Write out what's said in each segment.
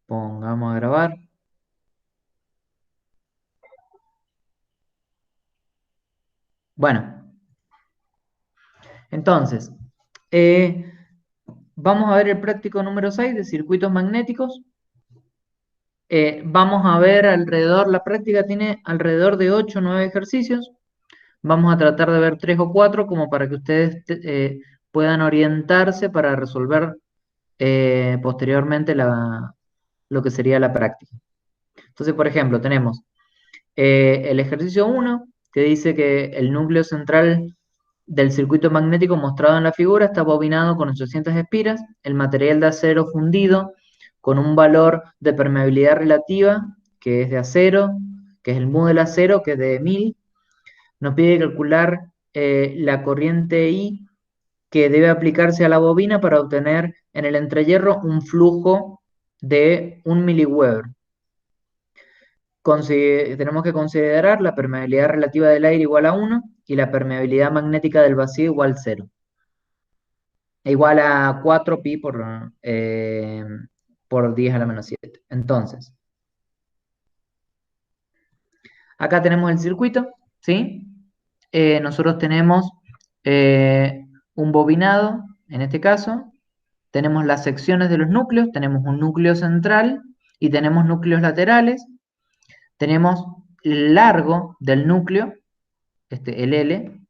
Pongamos a grabar. Bueno, entonces, eh, vamos a ver el práctico número 6 de circuitos magnéticos. Vamos a ver alrededor, la práctica tiene alrededor de 8 o 9 ejercicios. Vamos a tratar de ver 3 o 4 como para que ustedes puedan orientarse para resolver posteriormente lo que sería la práctica. Entonces, por ejemplo, tenemos el ejercicio 1 que dice que el núcleo central del circuito magnético mostrado en la figura está bobinado con 800 espiras. El material de acero fundido con un valor de permeabilidad relativa, que es de acero, que es el mu del acero, que es de 1000. Nos pide calcular la corriente I que debe aplicarse a la bobina para obtener en el entrehierro un flujo de 1 mW. Tenemos que considerar la permeabilidad relativa del aire igual a 1 y la permeabilidad magnética del vacío igual a 0. Igual a 4pi por 10 a la menos 7. Entonces, acá tenemos el circuito, ¿sí? Nosotros tenemos un bobinado, en este caso. Tenemos las secciones de los núcleos, tenemos un núcleo central y tenemos núcleos laterales. Tenemos el largo del núcleo, el L,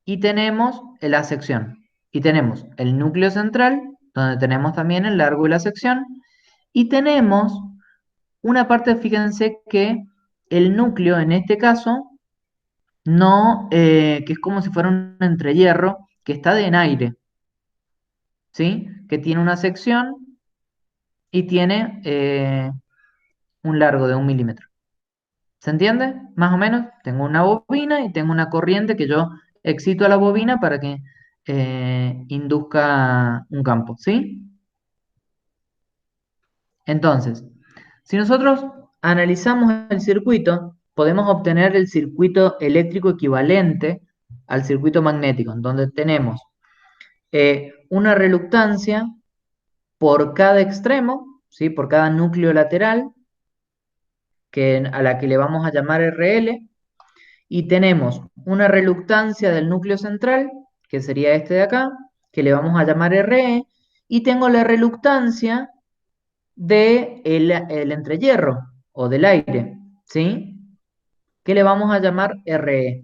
y tenemos la sección. Y tenemos el núcleo central, donde tenemos también el largo y la sección. Y tenemos una parte, fíjense que el núcleo en este caso, no, que es como si fuera un entrehierro que está en aire, ¿sí? Que tiene una sección y tiene un largo de 1 milímetro. ¿Se entiende? Más o menos, tengo una bobina y tengo una corriente que yo excito a la bobina para que induzca un campo, ¿sí? Entonces, si nosotros analizamos el circuito, podemos obtener el circuito eléctrico equivalente al circuito magnético, en donde tenemos una reluctancia por cada extremo, ¿sí? Por cada núcleo lateral, a la que le vamos a llamar RL, y tenemos una reluctancia del núcleo central, que sería este de acá, que le vamos a llamar RE, y tengo la reluctancia del el entrehierro o del aire, ¿sí? Que le vamos a llamar RE.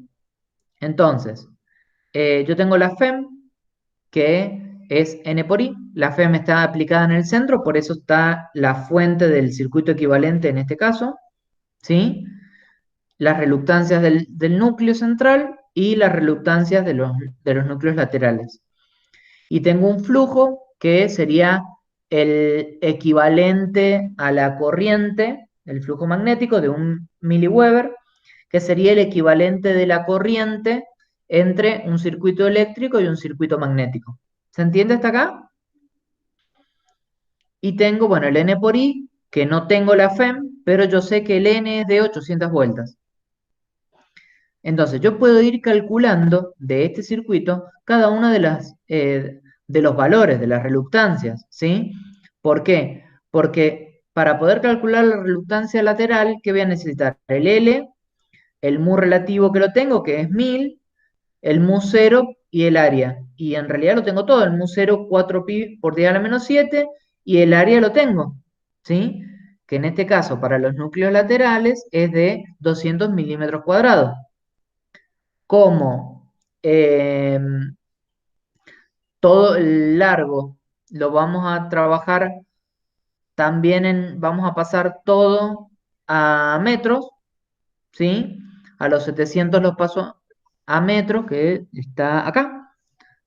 Entonces, yo tengo la FEM, que es N por I. La FEM está aplicada en el centro, por eso está la fuente del circuito equivalente en este caso, ¿sí? Las reluctancias del núcleo central y las reluctancias de los núcleos laterales. Y tengo un flujo que sería el equivalente a la corriente, el flujo magnético de 1 mW, que sería el equivalente de la corriente entre un circuito eléctrico y un circuito magnético. ¿Se entiende hasta acá? Y tengo, bueno, el N por I, que no tengo la FEM, pero yo sé que el N es de 800 vueltas. Entonces, yo puedo ir calculando de este circuito cada una de los valores, de las reluctancias, ¿sí? ¿Por qué? Porque para poder calcular la reluctancia lateral, ¿qué voy a necesitar? El L, el mu relativo que lo tengo, que es 1000, el mu 0 y el área. Y en realidad lo tengo todo, el mu 0, 4pi por 10 a la menos 7, y el área lo tengo, ¿sí? Que en este caso, para los núcleos laterales, es de 200 milímetros cuadrados. Como eh, todo el largo lo vamos a trabajar también vamos a pasar todo a metros, ¿sí? A los 700 los paso a metros, que está acá,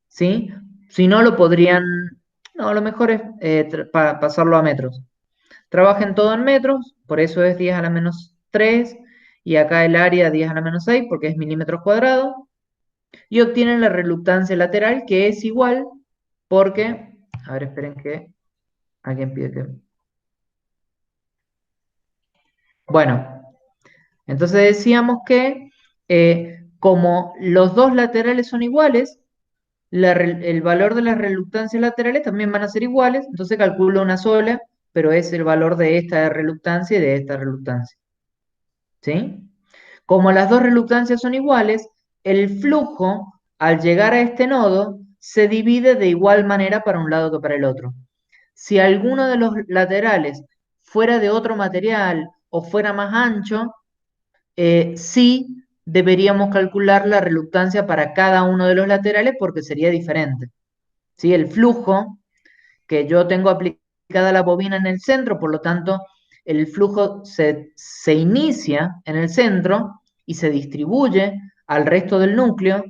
¿sí? Si no, lo podrían, no, lo mejor es pasarlo a metros. Trabajen todo en metros, por eso es 10 a la menos 3, y acá el área 10 a la menos 6, porque es milímetros cuadrados. Y obtienen la reluctancia lateral, que es igual porque, a ver, esperen que alguien pide que... Bueno, entonces decíamos que como los dos laterales son iguales, el valor de las reluctancias laterales también van a ser iguales, entonces calculo una sola, pero es el valor de esta reluctancia y de esta reluctancia. ¿Sí? Como las dos reluctancias son iguales, el flujo, al llegar a este nodo, se divide de igual manera para un lado que para el otro. Si alguno de los laterales fuera de otro material o fuera más ancho, sí deberíamos calcular la reluctancia para cada uno de los laterales porque sería diferente. ¿Sí? El flujo que yo tengo aplicada la bobina en el centro, por lo tanto, el flujo se inicia en el centro y se distribuye al resto del núcleo.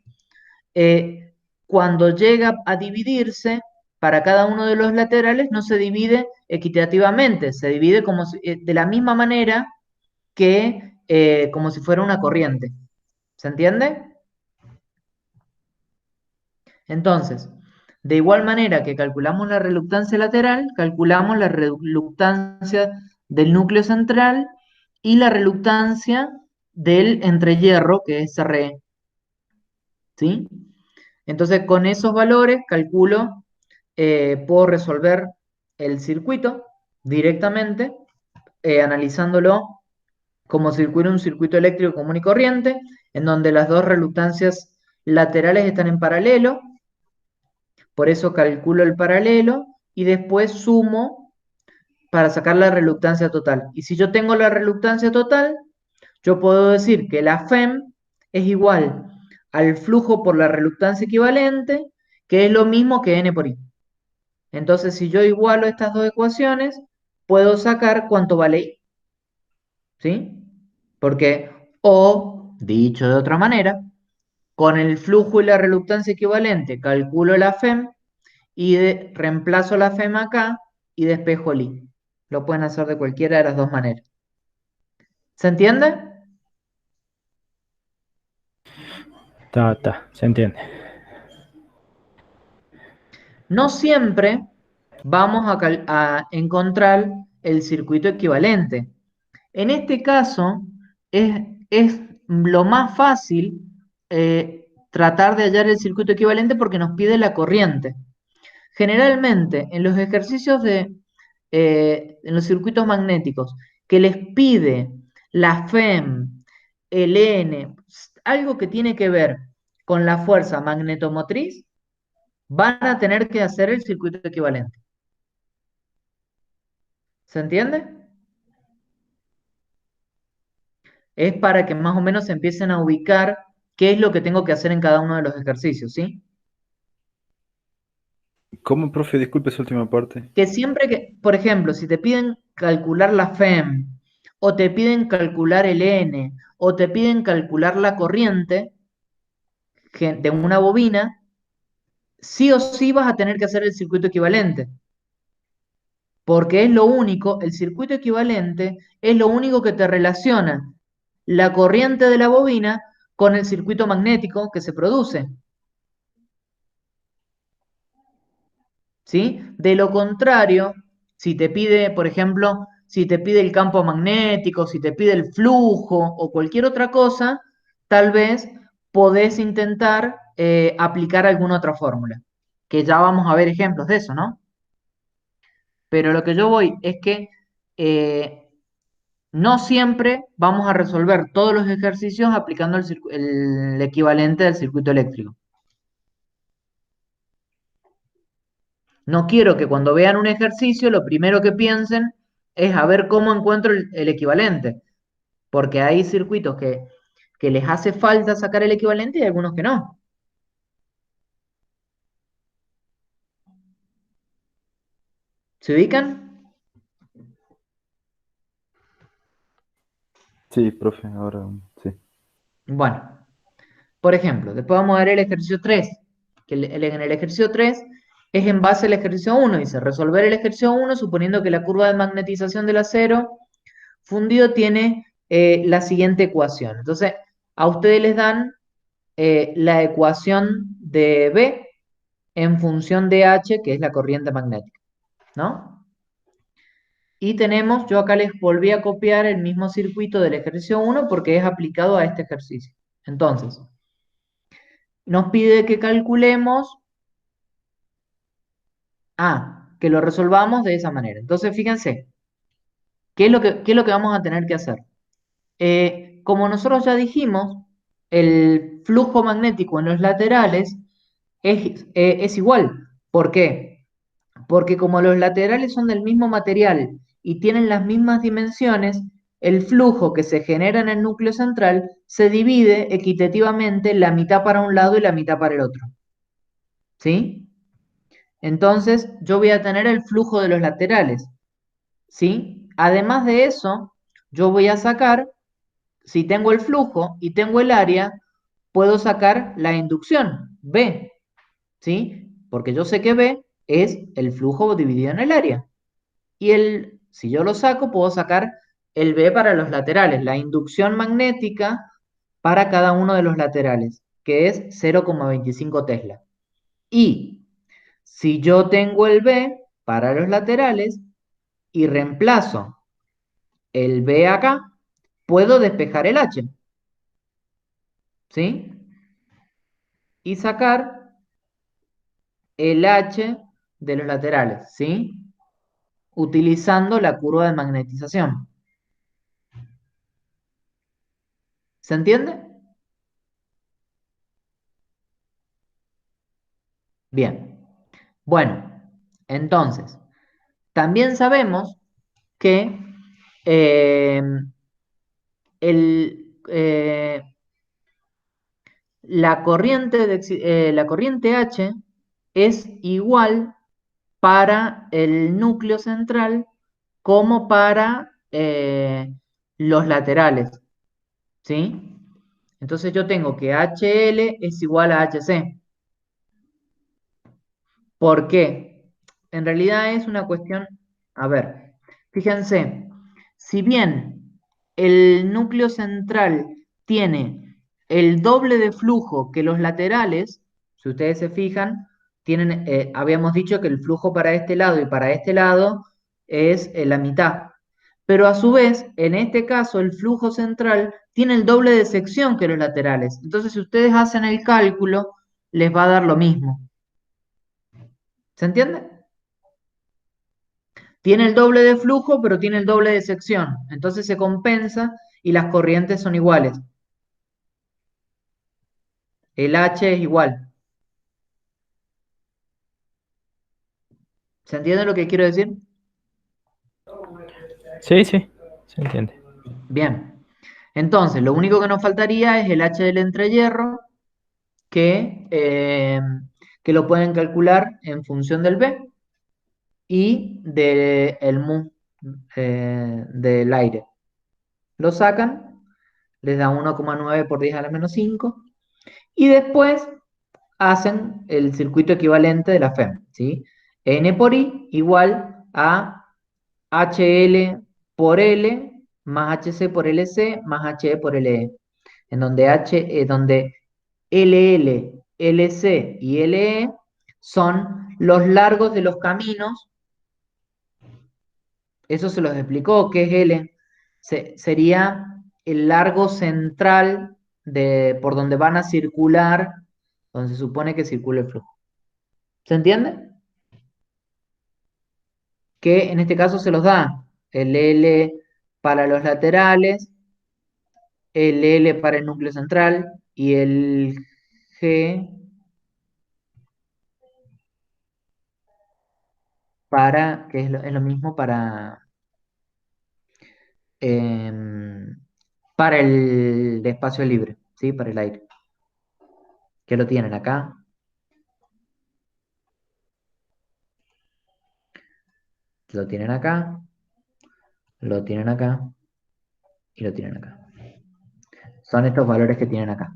eh, Cuando llega a dividirse, para cada uno de los laterales no se divide equitativamente, se divide de la misma manera que como si fuera una corriente. ¿Se entiende? Entonces, de igual manera que calculamos la reluctancia lateral, calculamos la reluctancia del núcleo central y la reluctancia del entrehierro, que es Re. ¿Sí? Entonces, con esos valores calculo, puedo resolver el circuito directamente, analizándolo como si fuera un circuito eléctrico común y corriente, en donde las dos reluctancias laterales están en paralelo. Por eso calculo el paralelo y después sumo para sacar la reluctancia total. Y si yo tengo la reluctancia total, yo puedo decir que la FEM es igual al flujo por la reluctancia equivalente, que es lo mismo que N por I. Entonces, si yo igualo estas dos ecuaciones, puedo sacar cuánto vale I. ¿Sí? Porque, o, dicho de otra manera, con el flujo y la reluctancia equivalente calculo la FEM y reemplazo la FEM acá y despejo el I. Lo pueden hacer de cualquiera de las dos maneras. ¿Se entiende? Se entiende. No siempre vamos a encontrar el circuito equivalente. En este caso, es lo más fácil tratar de hallar el circuito equivalente porque nos pide la corriente. Generalmente, en los ejercicios en los circuitos magnéticos, que les pide la FEM, el N, algo que tiene que ver con la fuerza magnetomotriz, van a tener que hacer el circuito equivalente. ¿Se entiende? Es para que más o menos se empiecen a ubicar qué es lo que tengo que hacer en cada uno de los ejercicios, ¿sí? ¿Cómo, profe? Disculpe esa última parte. Que siempre que, por ejemplo, si te piden calcular la FEM, o te piden calcular el N, o te piden calcular la corriente de una bobina, sí o sí vas a tener que hacer el circuito equivalente, porque es lo único, el circuito equivalente es lo único que te relaciona la corriente de la bobina con el circuito magnético que se produce. ¿Sí? De lo contrario, si te pide, por ejemplo, si te pide el campo magnético, si te pide el flujo o cualquier otra cosa, tal vez podés intentar aplicar alguna otra fórmula, que ya vamos a ver ejemplos de eso, ¿no? Pero lo que yo voy es que no siempre vamos a resolver todos los ejercicios aplicando el equivalente del circuito eléctrico. No quiero que cuando vean un ejercicio lo primero que piensen es a ver cómo encuentro el equivalente, porque hay circuitos que les hace falta sacar el equivalente y algunos que no. ¿Se ubican? Sí, profe, ahora sí. Bueno, por ejemplo, después vamos a ver el ejercicio 3, que en el ejercicio 3 es en base al ejercicio 1, dice resolver el ejercicio 1 suponiendo que la curva de magnetización del acero fundido tiene la siguiente ecuación. Entonces, a ustedes les dan la ecuación de B en función de H, que es la corriente magnética, ¿no? Y tenemos, yo acá les volví a copiar el mismo circuito del ejercicio 1 porque es aplicado a este ejercicio. Entonces, nos pide que calculemos, que lo resolvamos de esa manera. Entonces, fíjense, qué es lo que vamos a tener que hacer? Como nosotros ya dijimos, el flujo magnético en los laterales es igual. ¿Por qué? Porque como los laterales son del mismo material y tienen las mismas dimensiones, el flujo que se genera en el núcleo central se divide equitativamente la mitad para un lado y la mitad para el otro. ¿Sí? Entonces, yo voy a tener el flujo de los laterales. ¿Sí? Además de eso, yo voy a sacar, si tengo el flujo y tengo el área, puedo sacar la inducción, B. ¿Sí? Porque yo sé que B es el flujo dividido en el área. Y si yo lo saco, puedo sacar el B para los laterales, la inducción magnética para cada uno de los laterales, que es 0,25 Tesla. Y si yo tengo el B para los laterales y reemplazo el B acá, puedo despejar el H, ¿sí? Y sacar el H de los laterales, ¿sí? Utilizando la curva de magnetización. ¿Se entiende? Bien. Bueno, entonces, también sabemos que eh, el, la corriente H es igual para el núcleo central como para los laterales, ¿sí? Entonces yo tengo que HL es igual a HC. ¿Por qué? En realidad es una cuestión, a ver, fíjense, si bien el núcleo central tiene el doble de flujo que los laterales, si ustedes se fijan, habíamos dicho que el flujo para este lado y para este lado es la mitad. Pero a su vez, en este caso, el flujo central tiene el doble de sección que los laterales. Entonces, si ustedes hacen el cálculo, les va a dar lo mismo. ¿Se entiende? Tiene el doble de flujo, pero tiene el doble de sección. Entonces se compensa y las corrientes son iguales. El H es igual. ¿Se entiende lo que quiero decir? Sí, sí, se entiende. Bien. Entonces, lo único que nos faltaría es el H del entrehierro, que, eh, que lo pueden calcular en función del B y del mu del aire. Lo sacan, les da 1,9 por 10 a la menos 5 y después hacen el circuito equivalente de la FEM, ¿sí? N por I igual a HL por L más HC por LC más HE por LE, en donde donde LL, LC y LE son los largos de los caminos. Eso se los explicó, ¿qué es L? Sería el largo central por donde van a circular, donde se supone que circula el flujo. ¿Se entiende? Que en este caso se los da el L para los laterales, el L para el núcleo central y el G que es lo mismo em, para el espacio libre, ¿sí? Para el aire. Que lo tienen acá, lo tienen acá, lo tienen acá y lo tienen acá. Son estos valores que tienen acá.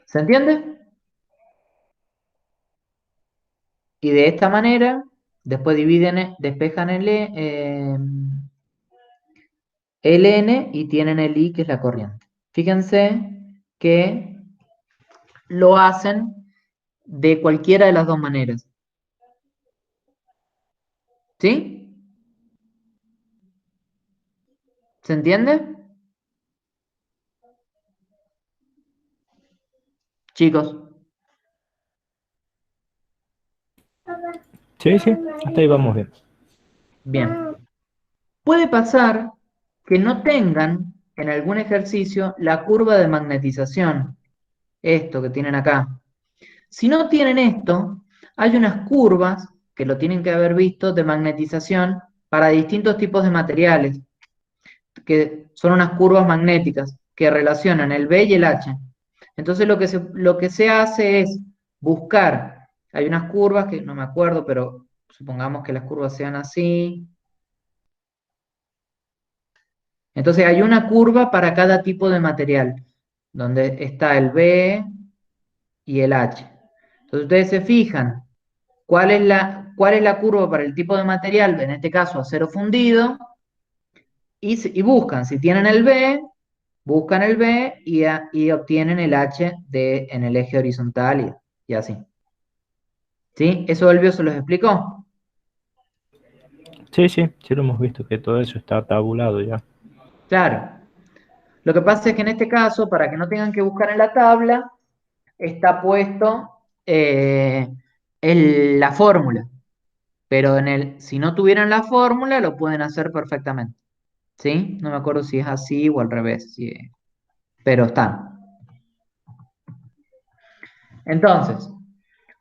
¿Se entiende? Y de esta manera, después despejan el N y tienen el I, que es la corriente. Fíjense que lo hacen de cualquiera de las dos maneras. ¿Sí? ¿Se entiende? chicos. Sí, sí, hasta ahí vamos bien. Bien. Puede pasar que no tengan en algún ejercicio la curva de magnetización, esto que tienen acá. Si no tienen esto, hay unas curvas, que lo tienen que haber visto, de magnetización para distintos tipos de materiales, que son unas curvas magnéticas que relacionan el B y el H. Entonces lo que se hace es buscar, hay unas curvas que no me acuerdo, pero supongamos que las curvas sean así. Entonces hay una curva para cada tipo de material, donde está el B y el H. Entonces ustedes se fijan cuál es la curva para el tipo de material, en este caso acero fundido, y buscan, si tienen el B, buscan el B y obtienen el H en el eje horizontal y así. ¿Sí? ¿Eso Elvio se los explicó? Sí, sí, sí lo hemos visto que todo eso está tabulado ya. Claro. Lo que pasa es que en este caso, para que no tengan que buscar en la tabla, está puesto la fórmula. Pero si no tuvieran la fórmula, lo pueden hacer perfectamente. ¿Sí? No me acuerdo si es así o al revés. Pero están. Entonces,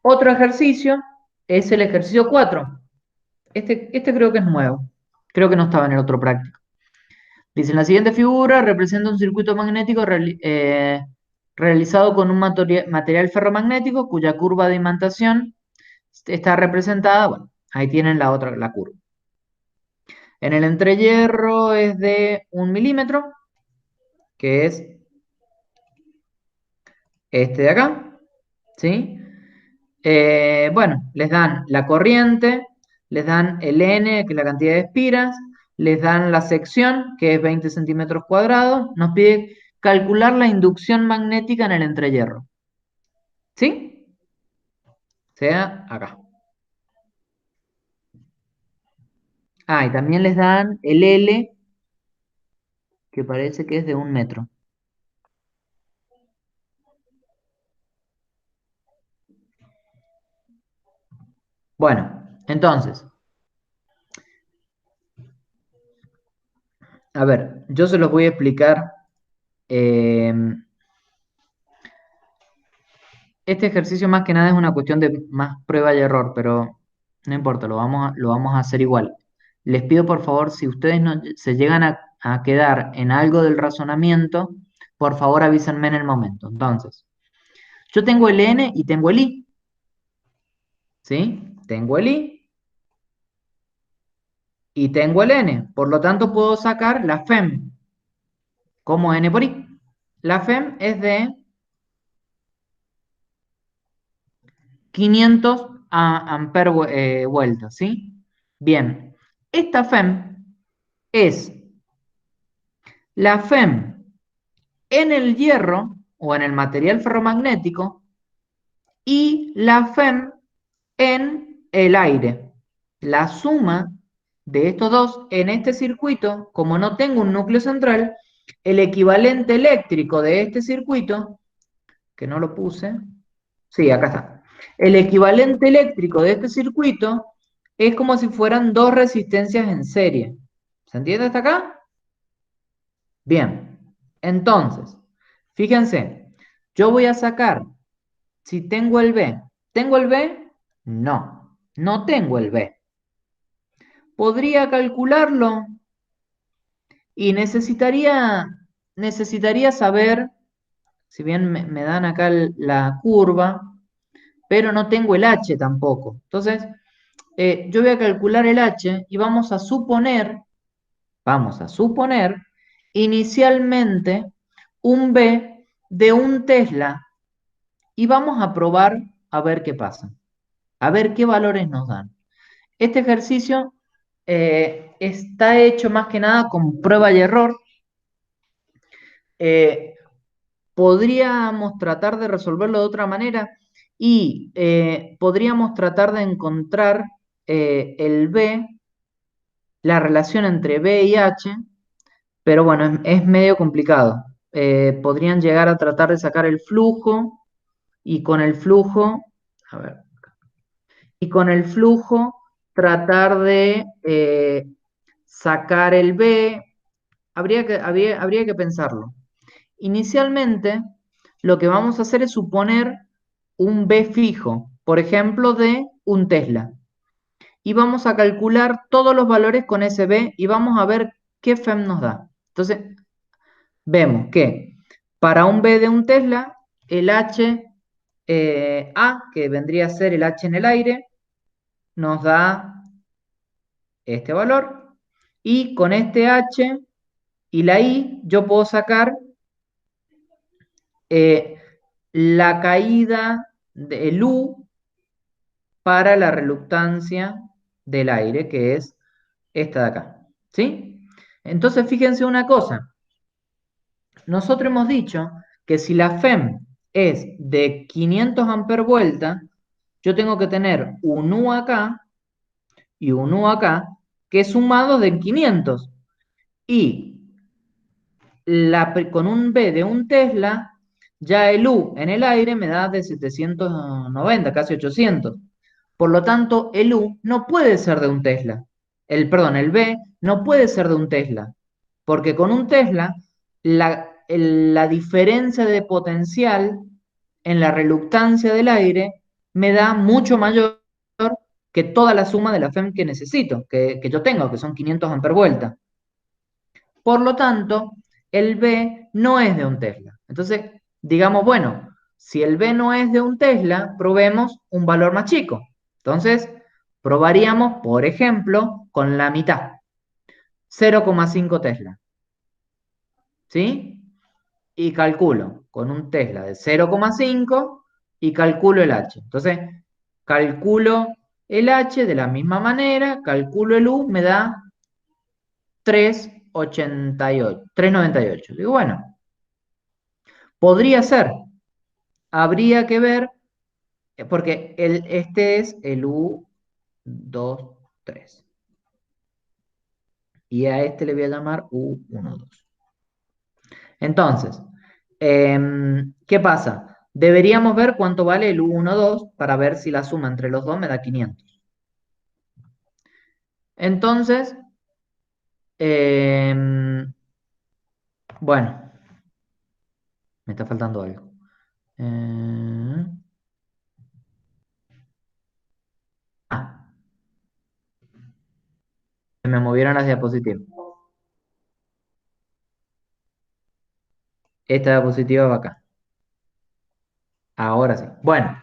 otro ejercicio es el ejercicio 4. Este creo que es nuevo. Creo que no estaba en el otro práctico. Dice, en la siguiente figura representa un circuito magnético realizado con un material ferromagnético cuya curva de imantación está representada, bueno, ahí tienen la curva. En el entrehierro es de 1 milímetro, que es este de acá, ¿sí? Bueno, les dan la corriente, les dan el N, que es la cantidad de espiras, les dan la sección, que es 20 centímetros cuadrados, nos pide calcular la inducción magnética en el entrehierro, ¿sí? O sea, acá. Ah, y también les dan el L, que parece que es de 1 metro. Bueno, entonces, a ver, yo se los voy a explicar. eh, este ejercicio más que nada es una cuestión de más prueba y error, pero no importa, lo vamos a hacer igual. Les pido por favor, si ustedes no, se llegan a quedar en algo del razonamiento, por favor avísenme en el momento. Entonces, yo tengo el N y tengo el I, ¿sí? Tengo el I y tengo el N, por lo tanto puedo sacar la FEM como N por I. La FEM es de 500 amperes vueltas, ¿sí? Bien, esta FEM es la FEM en el hierro o en el material ferromagnético y la FEM en el aire. La suma de estos dos en este circuito, como no tengo un núcleo central, el equivalente eléctrico de este circuito, que no lo puse, sí, acá está. El equivalente eléctrico de este circuito es como si fueran dos resistencias en serie. ¿Se entiende hasta acá? Bien. Entonces, fíjense, yo voy a sacar, si tengo el B, ¿tengo el B? No, no tengo el B. ¿Podría calcularlo? Y necesitaría saber, si bien me dan acá la curva, pero no tengo el H tampoco. Entonces, yo voy a calcular el H y vamos a suponer inicialmente un B de 1 Tesla y vamos a probar a ver qué pasa, a ver qué valores nos dan. Este ejercicio está hecho más que nada con prueba y error. Eh, Podríamos tratar de resolverlo de otra manera y podríamos tratar de encontrar el B, la relación entre B y H, pero bueno, es medio complicado. Podrían llegar a tratar de sacar el flujo y con el flujo, a ver, y con el flujo tratar de sacar el B, habría que pensarlo. Inicialmente, lo que vamos a hacer es suponer un B fijo, por ejemplo, de un Tesla. Y vamos a calcular todos los valores con ese B y vamos a ver qué FEM nos da. Entonces, vemos que para un B de un Tesla, el H A, que vendría a ser el H en el aire, nos da este valor. Y con este H y la I, yo puedo sacar eh, la caída del U para la reluctancia del aire, que es esta de acá. ¿Sí? Entonces, fíjense una cosa. Nosotros hemos dicho que si la FEM es de 500 amperes vuelta, yo tengo que tener un U acá y un U acá, que sumados de 500. Y con un B de un Tesla, ya el U en el aire me da de 790, casi 800. Por lo tanto, el U no puede ser de un Tesla. El B no puede ser de un Tesla. Porque con un Tesla, la diferencia de potencial en la reluctancia del aire me da mucho mayor que toda la suma de la FEM que necesito, que yo tengo, que son 500 amperes vuelta. Por lo tanto, el B no es de un Tesla. Entonces, digamos, bueno, si el B no es de un Tesla, probemos un valor más chico. Entonces, probaríamos, por ejemplo, con la mitad, 0,5 Tesla. ¿Sí? Y calculo con un Tesla de 0,5 y calculo el H. Entonces, calculo el H de la misma manera, calculo el U, me da 3,88, 3,98. Digo, bueno, podría ser, habría que ver, porque este es el U2, 3. Y a este le voy a llamar U1, 2. Entonces, ¿qué pasa? Deberíamos ver cuánto vale el U1, 2 para ver si la suma entre los dos me da 500. Entonces, bueno, me está faltando algo. Se me movieron las diapositivas. Esta diapositiva va acá. Ahora sí. Bueno,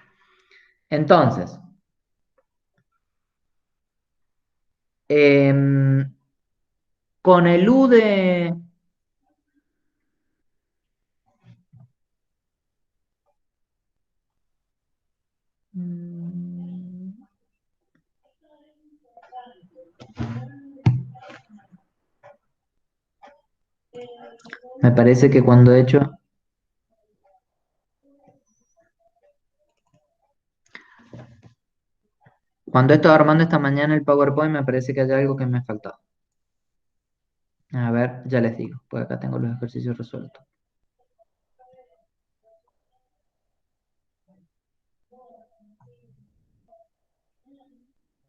entonces, con el U de... Me parece que cuando he hecho... Cuando he estado armando esta mañana el PowerPoint, me parece que hay algo que me ha faltado. A ver, ya les digo, pues acá tengo los ejercicios resueltos.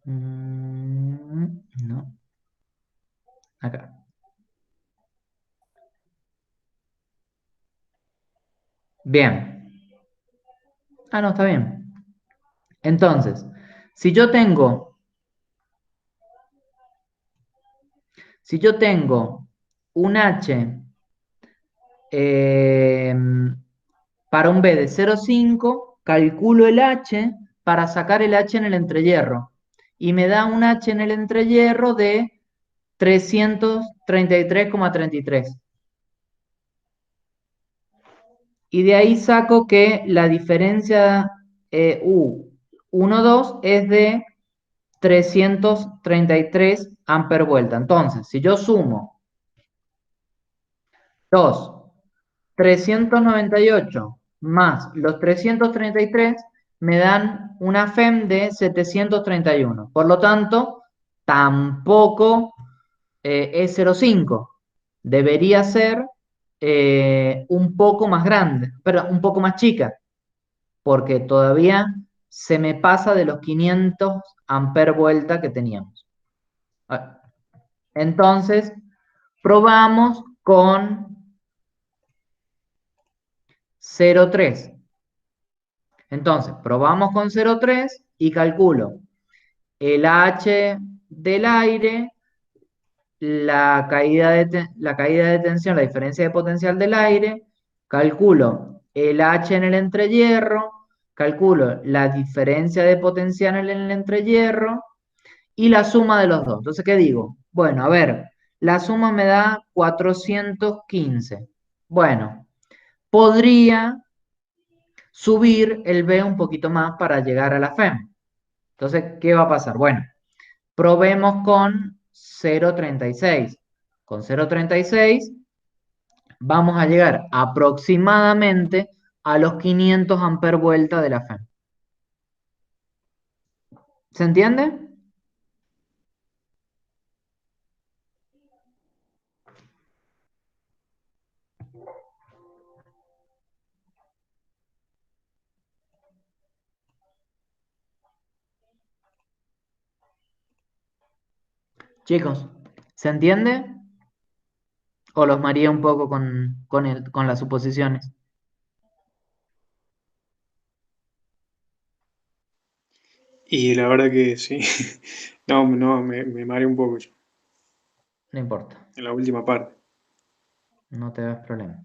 No. Acá. Bien. Ah, no, está bien. Entonces, si yo tengo un H para un B de 0,5, calculo el H para sacar el H en el entrehierro. Y me da un H en el entrehierro de 333,33. Y de ahí saco que la diferencia U12 es de 333 amperes vuelta. Entonces, si yo sumo 398 más los 333, me dan una FEM de 731. Por lo tanto, tampoco es 0,5. Debería ser un poco más grande, pero un poco más chica. porque todavía se me pasa de los 500 amper vuelta que teníamos. Ah, entonces, probamos con 0,3. Entonces, probamos con 0,3 y calculo el H del aire, la caída de tensión, la diferencia de potencial del aire, calculo el H en el entrehierro, calculo la diferencia de potencial en el entrehierro y la suma de los dos. Entonces, ¿qué digo? Bueno, a ver, la suma me da 415. Bueno, podría subir el B un poquito más para llegar a la FEM. Entonces, ¿qué va a pasar? Bueno, probemos con 0,36. Con 0,36 vamos a llegar aproximadamente a los 500 amper vuelta de la FEM. ¿Se entiende? Chicos, ¿se entiende? ¿O los mareé un poco con las suposiciones? Y la verdad que sí. No, no, me mareé un poco yo, No importa, en la última parte. no te das problema.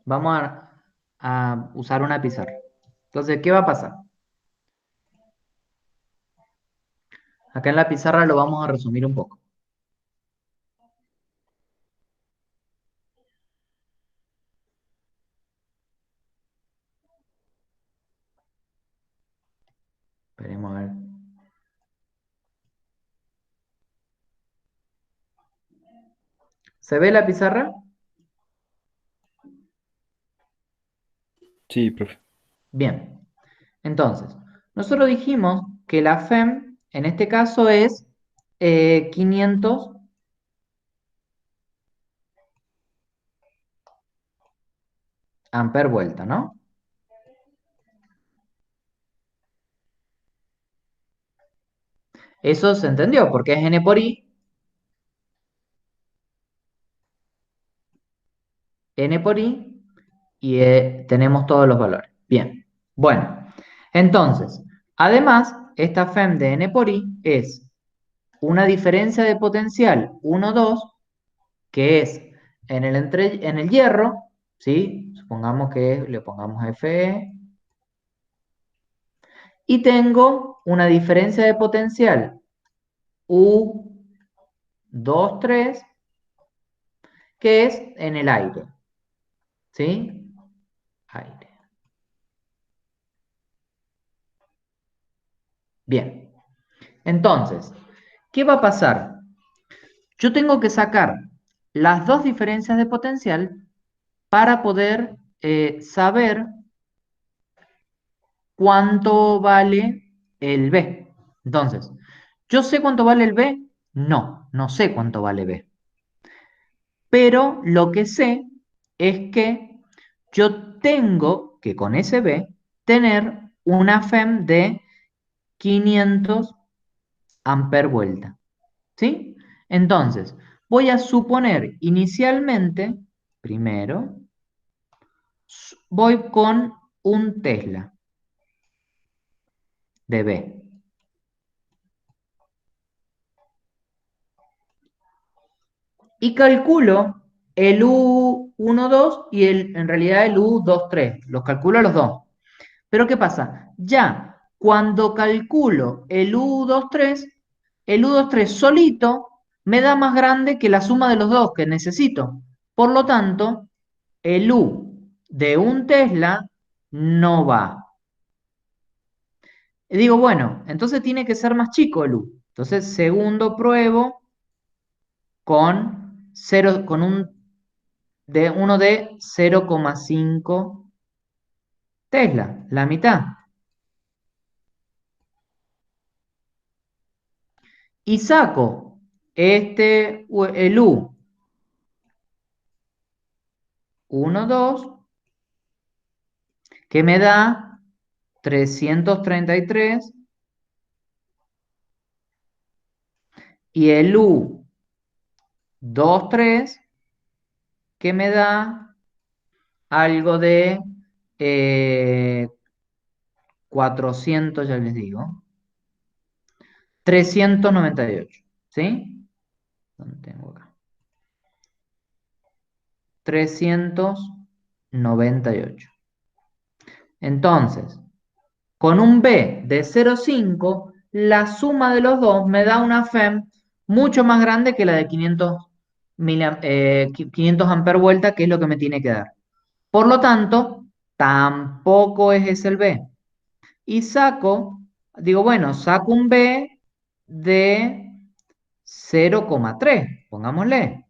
Vamos a usar una pizarra. Entonces, ¿qué va a pasar? Acá en la pizarra lo vamos a resumir un poco. Esperemos a ver. ¿Se ve la pizarra? Sí, profe. Bien. Entonces, nosotros dijimos que la FEM, en este caso, es 500 amper vuelta, ¿no? Eso se entendió, porque es N por I. N por I, y tenemos todos los valores. Bien. Bueno, entonces, además, esta FEM de N por I es una diferencia de potencial 1, 2, que es en el hierro, ¿sí? Supongamos que le pongamos Fe. Y tengo una diferencia de potencial U2, 3, que es en el aire. ¿Sí? Aire. Bien. Entonces, ¿qué va a pasar? Yo tengo que sacar las dos diferencias de potencial para poder saber cuánto vale el B. Entonces, ¿yo sé cuánto vale el B? No, no sé cuánto vale B. Pero lo que sé es que yo tengo que con ese B tener una FEM de 500 amper vuelta. ¿Sí? Entonces, voy a suponer inicialmente, primero, voy con un Tesla de B. Y calculo el U12 y en realidad el U23. Los calculo los dos. Pero ¿qué pasa? Ya cuando calculo el U23 solito me da más grande que la suma de los dos que necesito. Por lo tanto, el U de un Tesla no va. Y digo, bueno, entonces tiene que ser más chico el U. Entonces, segundo pruebo con, 0, con uno de 0,5 Tesla, la mitad. Y saco el U 1, 2, que me da 333, y el U 2, 3, que me da algo de 400, ya les digo, 398, ¿sí? ¿Dónde tengo acá? 398. Entonces, con un B de 0,5, la suma de los dos me da una FEM mucho más grande que la de 500 amper vuelta, que es lo que me tiene que dar. Por lo tanto, tampoco es ese el B. Y digo, bueno, saco un B de 0,3, pongámosle,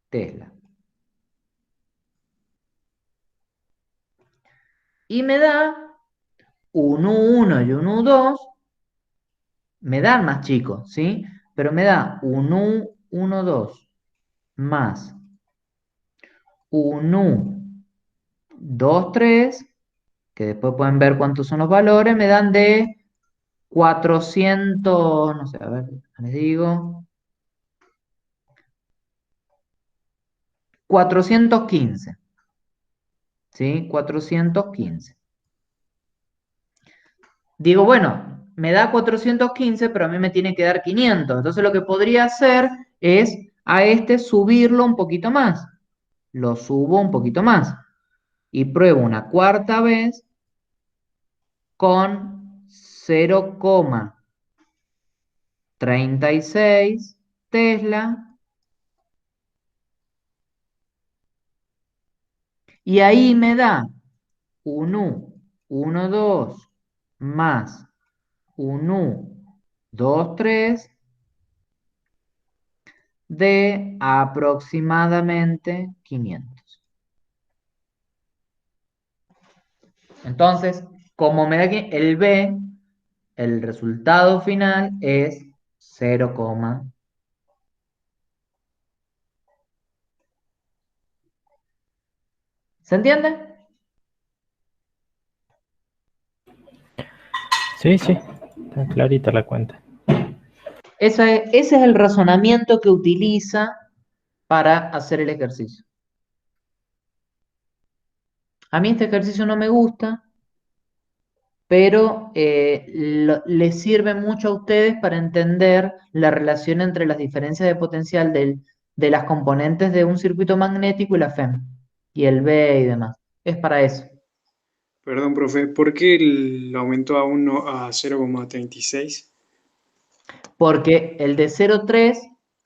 Tesla. Y me da un U1 y un U2, me dan más chicos, ¿sí? Pero me da un U12 más un U23, que después pueden ver cuántos son los valores, me dan de 400, no sé, a ver, les digo, 415, ¿sí? 415. Digo, bueno, me da 415, pero a mí me tiene que dar 500. Entonces lo que podría hacer es a este subirlo un poquito más. Lo subo un poquito más. Y pruebo una cuarta vez con 0,36 Tesla. Y ahí me da un U, 1, 2, más un U, 2, 3, de aproximadamente 500. Entonces, como me da que el B, el resultado final es 0, ¿se entiende? Sí, sí, está clarita la cuenta. Ese es el razonamiento que utiliza para hacer el ejercicio. A mí este ejercicio no me gusta, pero le sirve mucho a ustedes para entender la relación entre las diferencias de potencial de las componentes de un circuito magnético y la FEM, y el B y demás. Es para eso. Perdón, profe, ¿por qué lo aumentó a 1 a 0,36? Porque el de 0,3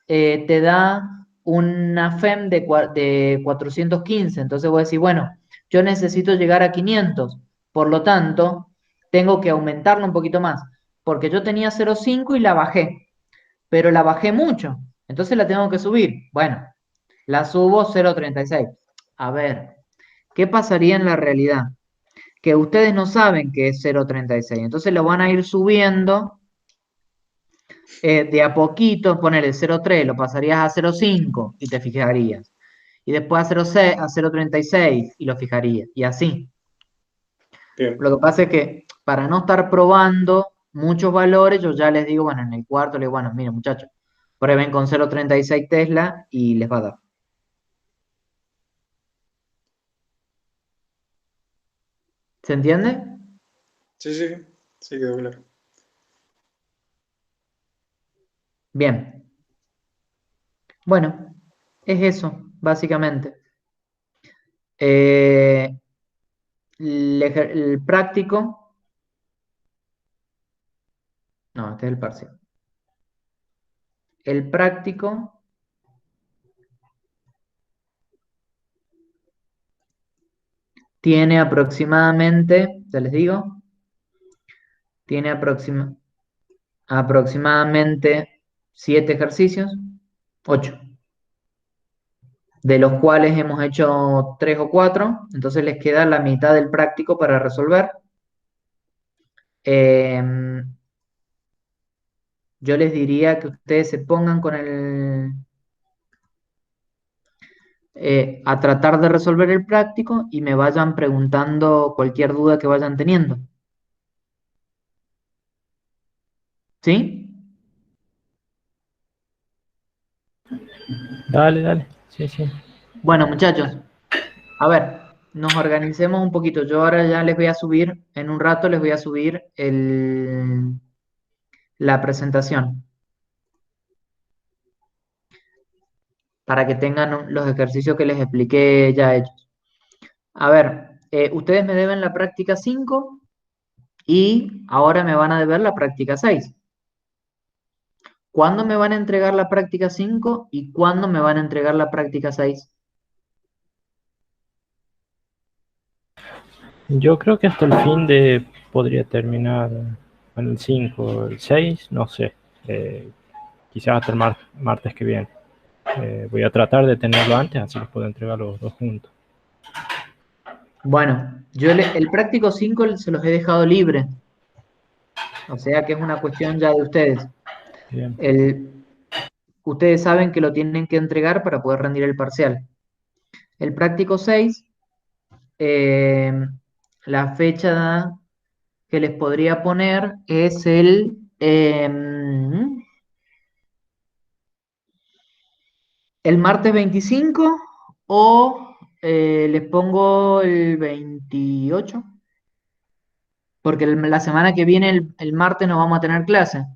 te da una FEM de 415. Entonces voy a decir, bueno, yo necesito llegar a 500. Por lo tanto, tengo que aumentarlo un poquito más. Porque yo tenía 0,5 y la bajé. Pero la bajé mucho. Entonces la tengo que subir. Bueno, la subo 0,36. A ver, ¿qué pasaría en la realidad? Que ustedes no saben que es 0,36. Entonces lo van a ir subiendo de a poquito, poner el 0,3, lo pasarías a 0,5 y te fijarías. Y después a 0,6, a 0,36 y lo fijarías. Y así. Bien, Lo que pasa es que para no estar probando muchos valores, yo ya les digo, bueno, en el cuarto les digo, bueno, miren muchachos, prueben con 0,36 Tesla y les va a dar. ¿Se entiende? sí, sí, sí quedó claro. Bien. Bueno, es eso, básicamente. Eh, el práctico, no, este es el parcial. El práctico tiene aproximadamente, ya les digo, tiene aproximadamente 7 ejercicios, 8, de los cuales hemos hecho 3 o 4, entonces les queda la mitad del práctico para resolver. Yo les diría que ustedes se pongan con a tratar de resolver el práctico y me vayan preguntando cualquier duda que vayan teniendo. ¿Sí? Dale, dale. Sí, sí. Bueno, muchachos, a ver, nos organicemos un poquito. Yo ahora ya les voy a subir, en un rato les voy a subir la presentación para que tengan los ejercicios que les expliqué ya hechos. A ver, ustedes me deben la práctica 5 y ahora me van a deber la práctica 6. ¿Cuándo me van a entregar la práctica 5 y cuándo me van a entregar la práctica 6? Yo creo que hasta el fin de podría terminar en el 5, el 6, no sé. Eh, Quizás hasta el martes que viene. Voy a tratar de tenerlo antes, así los puedo entregar los dos juntos. Bueno, el práctico 5 se los he dejado libre, o sea que es una cuestión ya de ustedes. Bien. Ustedes saben que lo tienen que entregar para poder rendir el parcial. El práctico 6, eh, la fecha que les podría poner es el martes 25 o les pongo el 28, porque la semana que viene, el martes, no vamos a tener clase,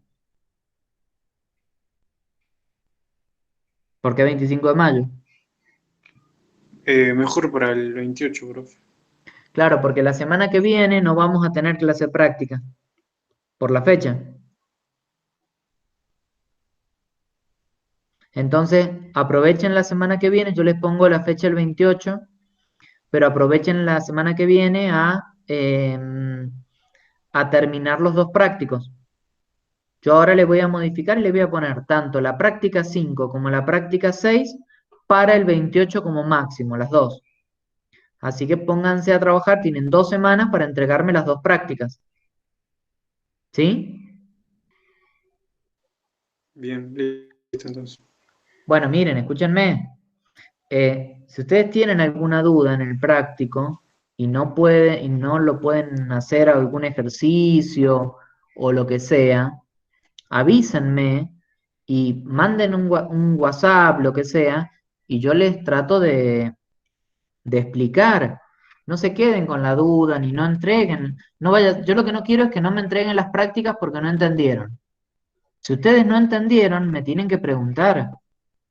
porque es 25 de mayo. Mejor para el 28, profe. Claro, porque la semana que viene no vamos a tener clase práctica por la fecha. Entonces, aprovechen la semana que viene, yo les pongo la fecha el 28, pero aprovechen la semana que viene a terminar los dos prácticos. Yo ahora les voy a modificar y les voy a poner tanto la práctica 5 como la práctica 6 para el 28 como máximo, las dos. Así que pónganse a trabajar, tienen 2 semanas para entregarme las dos prácticas. ¿Sí? Bien, listo entonces. Bueno, miren, escúchenme. Si ustedes tienen alguna duda en el práctico y no lo pueden hacer algún ejercicio o lo que sea, avísenme y manden un WhatsApp, lo que sea, y yo les trato de explicar. No se queden con la duda ni no entreguen. No vaya, yo lo que no quiero es que no me entreguen las prácticas porque no entendieron. Si ustedes no entendieron, me tienen que preguntar.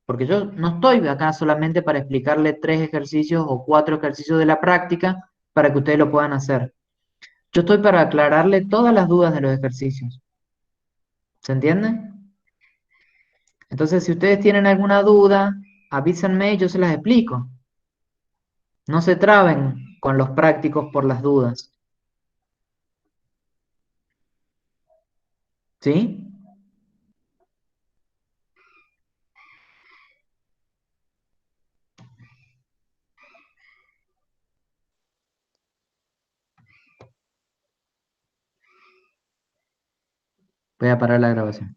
Porque yo no estoy acá solamente para explicarle 3 ejercicios o 4 ejercicios de la práctica para que ustedes lo puedan hacer. Yo estoy para aclararle todas las dudas de los ejercicios. ¿Se entiende? Entonces, si ustedes tienen alguna duda, avísenme y yo se las explico. No se traben con los prácticos por las dudas. ¿Sí? Voy a parar la grabación.